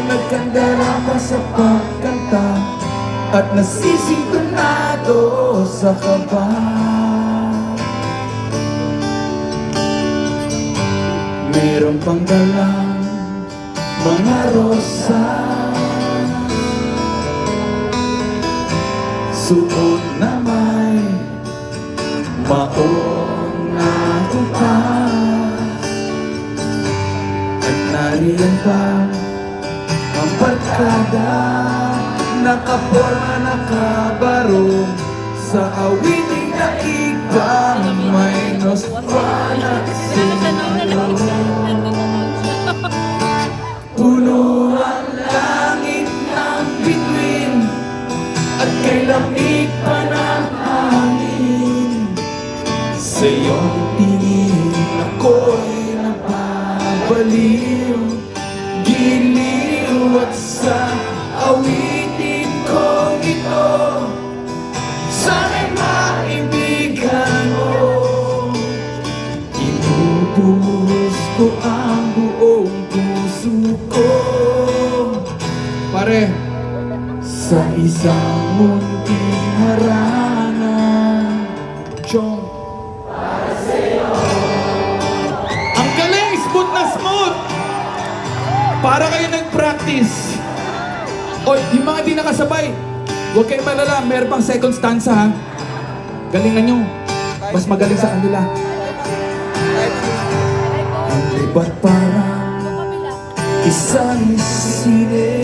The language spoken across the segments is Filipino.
nagkandala pa sa pagkanta at nasisintonado sa kaba. Meron pang dalang mga rosas, suot na may maong na tupas, at nariyan pa ang barkada, nakaporma, nakabarong sa awiting daigdang may nospanak sinalo. Puno ang langit ng bituin at kay lamig pa ng hangin. Sa iyong tingin ako'y napabaliw, giliw at sa awitin kong ito, sana'y maibigan mo. Inutuhos ko ang buong puso ko, pare, sa isang munting harana. Chong, para sa'yo. Ang galing! Smooth na smooth! Para kayo nag-practice. O, yung mga di nakasabay, huwag kayo malala, meron pang second stanza ha. Galingan nyo. Mas magaling sa kanila. Hindi ba't parang isang sine,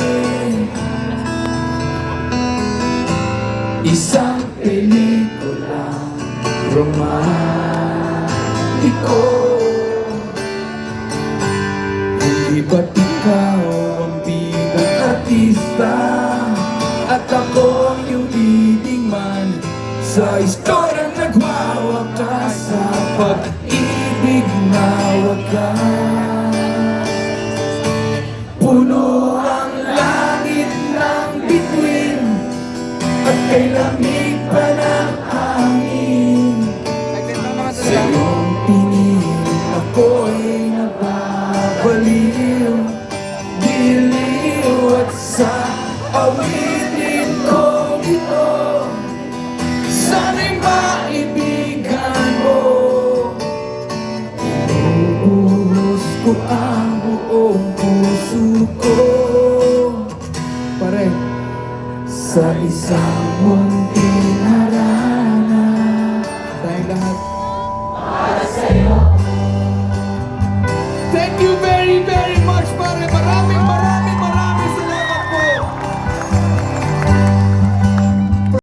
isang pelikula romantiko? Hindi ba't ikaw ang bidang artista at ako ang iyong leading man sa istoryang nagwawakas sa pag-ibig na wagas? Puno ang langit ng bituin at kay lamig pa ng hangin. Sa iyong tingin ako'y nababaliw, giliw at sa awitin kong ito, sana'y maibigan mo. Inubuhos ko ang buong puso ko, pare, sa isang mundo